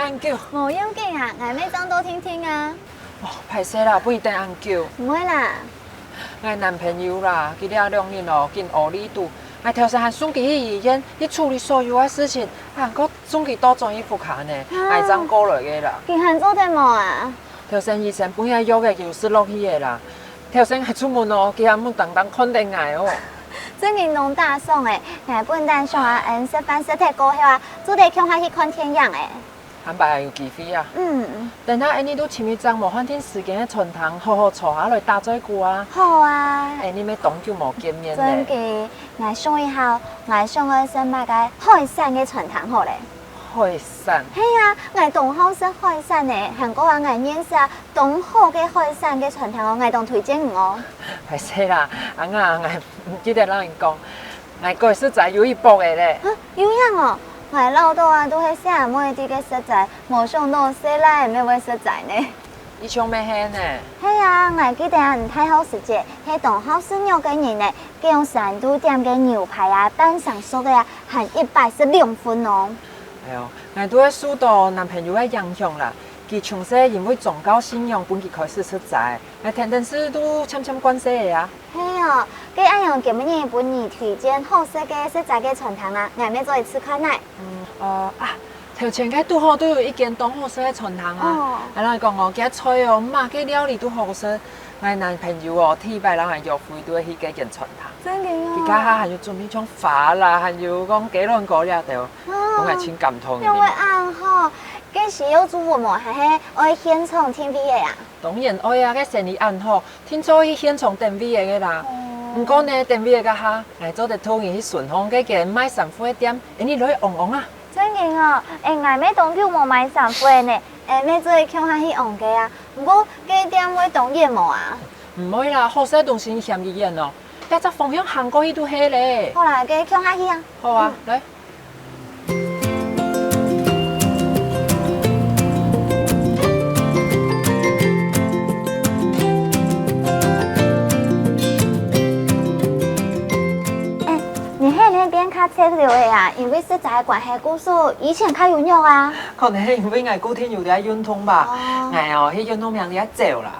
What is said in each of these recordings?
按久。无要紧啊，俺要讲多听听啊。哦，歹势啦，不一定按久。唔会啦。俺男朋友啦，今日2日哦，进屋里住，俺调身还送去医院去处理所有的事情，还佫送去倒转衣服卡呢，俺怎过来的啦？佢喊做啲无啊？调身医生本下药嘅就是落去的啦。调身还出门哦，佢还冇当看定俺哦。最近农大送诶，俺本单上啊，食饭食太过后啊，做得恐下去看天样诶。安排还有机会啊。等下你都前面张无反正时间喺船塘好好坐下来打嘴鼓啊。好啊。你咪当久无见面真嘅，我想以后，我想去先买个海产嘅船塘好咧。海产？系啊，我同好食海产诶，韩国话我认识啊，同好嘅海产嘅船塘，我同推荐哦。歹势啦，我唔记得让人讲，我个实在有一部的咧。有样哦。我老多啊，都系写每啲嘅食材，冇想到写来咩位食材呢？你想咩虾呢？系啊，我记得唔太好食啫，系同好食肉嘅人呢，佢用三度店嘅牛排啊，单上熟嘅啊，含112分哦。哎呦，我都会受到男朋友嘅影响啦。佢从细因为宗教信仰，本佢开始食材，我天天是都참关系嘅啊。系哦，佢按用今日本你推荐好食嘅食材嘅传堂啊，我要做一次看奶。头前嘅拄好都有一间当好食嘅船塘啊。然后讲哦，嘅菜哦，马嘅料理都好食。我男朋友哦，礼拜六还约会都会去嗰间船塘。真嘅哦。而家还有准备种花啦，还有讲几轮果了都，我系真感动。因为按好。嗰時有做活冇，係喺愛現場聽 V 嘅啊？當然愛啊！嗰生意按好，聽說去現場訂 V 嘅啦。唔過呢，訂 V 嘅下，嚟做得討厭去順豐嗰間賣衫褲嘅店，你攞去旺旺啊！真嘅哦，我咩當票冇買衫褲呢？咩做去搶下去旺嘅啊？唔過嗰店會當嘢冇啊？唔會啦，好些東西嫌易嘢哦。一隻方向行過去都係咧。好啦，嘅搶下去啊！好啊，嚟。切掉的啊，因为食材关系，故事以前较有用啊。可能因为我古天有啲运通吧，我去运通名啲走啦。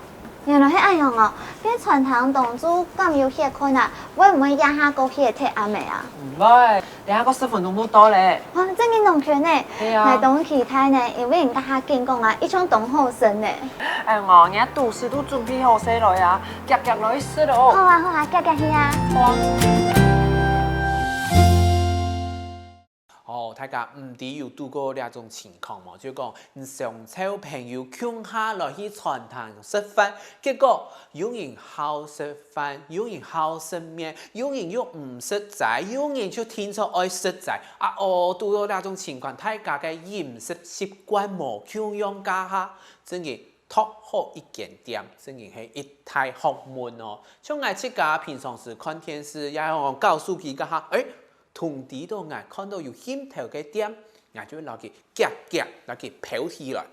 原来係咁樣哦，啲傳統當主咁有血困啊，會唔會壓下個血踢阿妹啊？唔會，等下個10分鐘都到咧。哇，真嘅農權呢？係啊。係當其他呢，因為人家下見講啊，一種當好生呢。我而都市都準備好勢來啊，夾夾來食咯。好啊好啊，夾夾去啊。好啊。大家唔知有拄過呢種情況嘛？就講上湊朋友窮下來去餐廳食飯，結果有人好食飯，有人好食麵，有人又唔食齋，有人就聽說愛食齋。拄過呢種情況，大家嘅飲食習慣無共樣家下，真係托好一間店，真係係一大學問哦。像我自家平常時看電視，也有告訴佢家下，同地到我看到有興頭嘅店，我就攞佢夾夾，攞佢拋起來。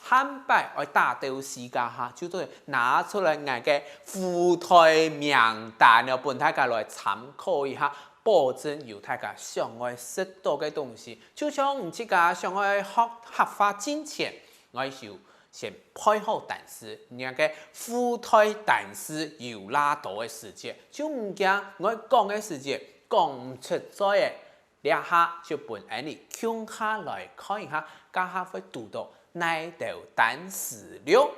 漢擺我打到時間下，就都拿出來我嘅副台名單，然後俾大家來參考一下，保證有大家想愛食到嘅東西。就像唔自家想愛學合法金錢，我就先配好單詞，人嘅副台單詞有拉到嘅時節，就唔驚我講嘅時節。講唔出在嘅，兩下就本你傾下來看一下，家下會讀到哪道單詞了。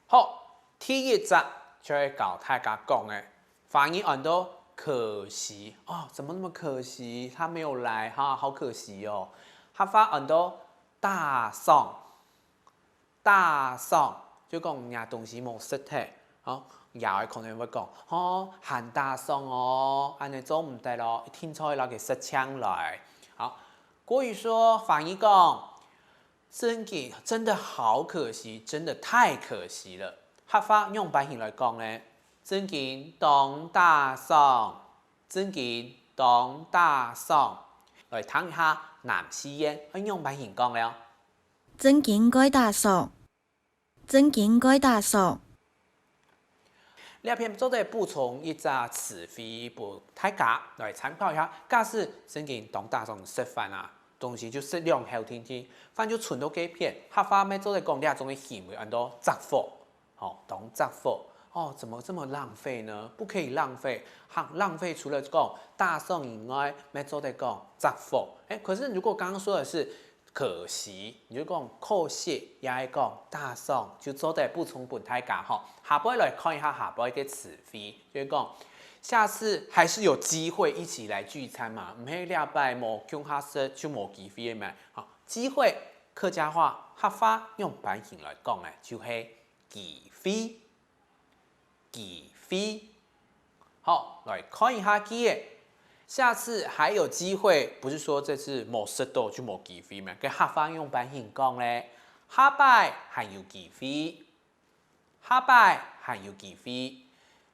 好，第一集就係教大家講嘅，翻譯按到可惜怎麼那麼可惜？他沒有來哈，好可惜哦。他發按到大喪，就講人家東西冇食嘅，也可能會講，喊大聲哦，安尼做唔得咯，聽出來嘅實槍來。好，國語說翻譯講，真的好可惜，真的太可惜了。客家用白話來講呢，真嘅當大聲，來聽一下南西煙，用白話講了。真嘅該大聲。呢篇做的補充一隻詞彙俾大家來參考一下。假使真嘅當大眾食飯啊，东西就适量好听听，反正就存到几片。客家咩做嚟讲两种嘅行为，按到杂货，当杂货。怎么这么浪费呢？不可以浪费，浪费除了讲大送以外，咩做嚟讲杂货。可是如果刚刚说的是可惜，你就讲可惜，也係講大送，就做得不充本太假吼。下邊來看一下下邊嘅詞彙，就是講下次還是有機會一起來聚餐嘛，唔係禮拜冇共下食就冇機會嘅嘛。好，機會客家話客家用版型來講咧，就係機會，機會。好，來看一下佢嘅。下次还有机会，不是说这次冇食到就冇機會咩？跟客家用版型講咧，下擺還有機會，下擺還有機會。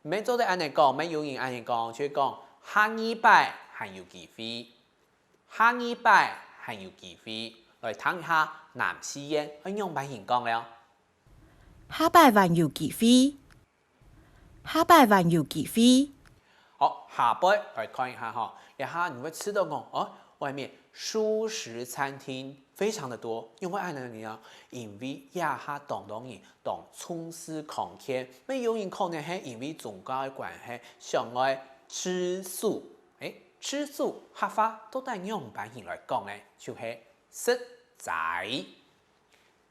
唔係做得安尼講，唔係有人安尼講，就講下禮拜還有機會，下禮拜還有機會。來聽一下南西煙用版型講了，下擺還有機會，下擺還有機會。好，下邊來看一下哈，一下你會吃到外面素食餐廳非常的多，因為按呢你啊，因為一下當人當充實空間，咩有人可能係因為宗教嘅關係，想愛吃素，吃素客家都帶用版型來講咧，就係食齋，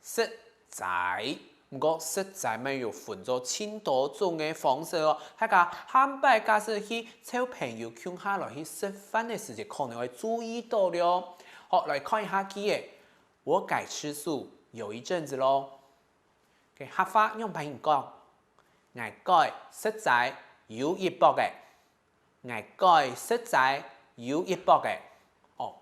食齋。唔過實在咪有分咗千多種嘅方式哦，大家慳擺假設去找朋友傾下來去食飯嘅時候，可能會注意到了。好，來看一下佢嘅，我改吃素有一陣子咯。嘅客家用版型講，我改食齋有一百嘅，我改食齋有一百嘅。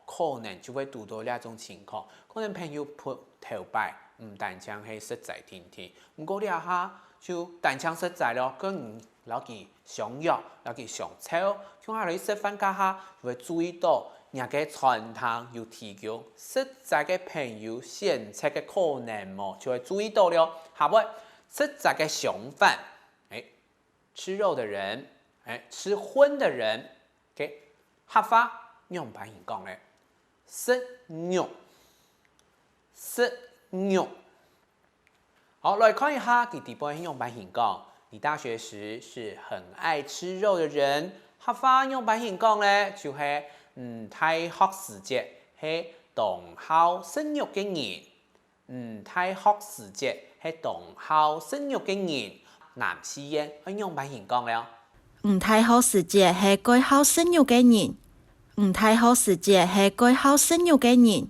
可能就會遇到兩種情況，可能朋友撲頭擺。唔單槍係實在天天，唔過你下就單槍實在咯，跟老佢相約，老佢相湊，像下你食飯家下會注意到人嘅傳統有提供實在嘅朋友選擇嘅可能麼，就會注意到了。下尾實在嘅相反，吃肉的人，吃荤的人，嘅客家用版型講咧，食肉，食肉。好，來看一下第八用版型講，你大學時是很愛吃肉的人，客家用版型講咧，就係大學時節係同校生育嘅人，大學時節係同校生育嘅人，南西煙用版型講了，大學時節係改校生育嘅人，大學時節係改校生育嘅人。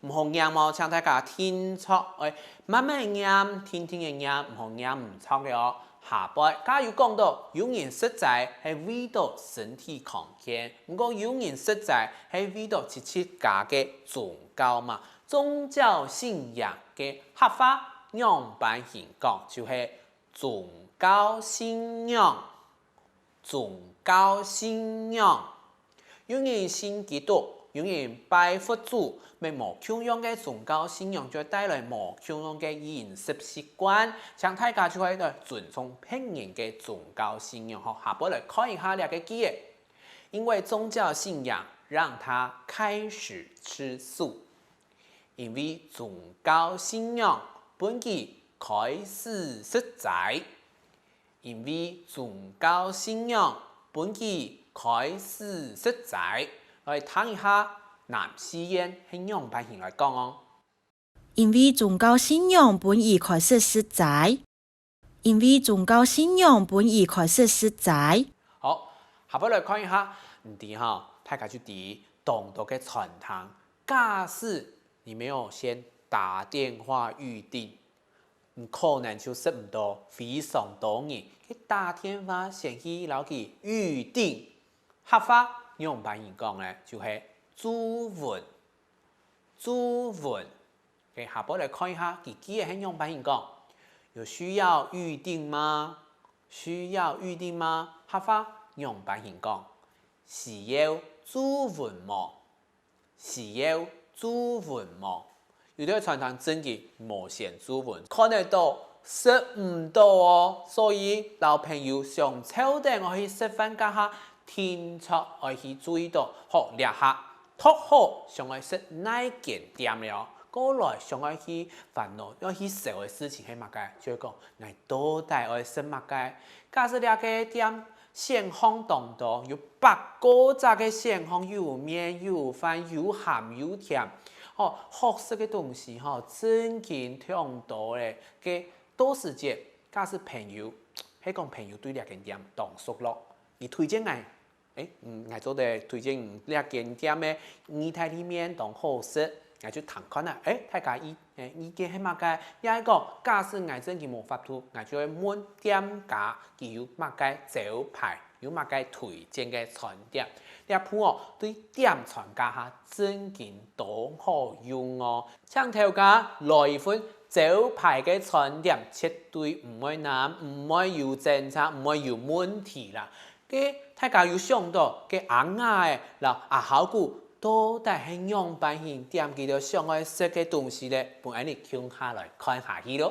唔好念哦，請大家聽錯，慢慢念，聽嘅念，唔好念唔錯嘅哦。下輩假如講到有人實在係為到身體康健，唔過有人實在係為到自己家嘅宗教嘛，宗教信仰嘅客家用版型講就係宗教信仰，宗教信仰，有人信基督。有人拜佛祖，咪無共樣嘅宗教信仰，就帶來無共樣嘅飲食習慣。像大家就喺度尊重別人嘅宗教信仰。下邊來看一下兩個字，因為宗教信仰讓他開始吃素，因為宗教信仰本佢開始食齋，因為宗教信仰本佢開始食齋。來睇一下南西煙係用版型來講哦。因為宗教信仰本已開始食齋，因為宗教信仰本已開始食齋。好，下邊來看一下，大家就啲懂得嘅傳統。假使你沒有先打電話預定，可能就食唔到非常多人。去打電話先去攞佢預定，客家用版型講咧，就係注文。下邊來看一下，佢幾個用版型講，有需要預定嗎？客家用版型講，需要注文麼？有啲傳統真嘅冇先注文，看得到食唔到哦。所以老朋友上秋定我去食飯家下。天錯我去注意到，好，兩下托好想要说哪件店了，过来想要去烦恼，要去想的事情係乜嘅？就係講，我到底要說乜嘅？假設呢個店選項當中有8個隻嘅選項，有麵、有飯、有鹹、有甜。哦，學識嘅東西吼，真見聽多咧，嘅多時節，假使朋友，係講朋友對呢間店當熟咯，你推薦我，我做哋推薦呢間店嘅意大利麵當好食，我就談看啦，大家意見係乜嘅？又係講，假使我真係冇法度，我就會問店家佢有乜嘅招牌，有乜嘅推薦嘅餐點。呢鋪哦，對店傳家下真件都好用哦。請大家來一份招牌嘅餐點，絕對唔會難，唔會有政策，唔會有問題啦。嘅大家要想到嘅硬嘅嗱考古到底係樣板型店幾多上愛食嘅東西咧，本嚟傾下來看下去咯。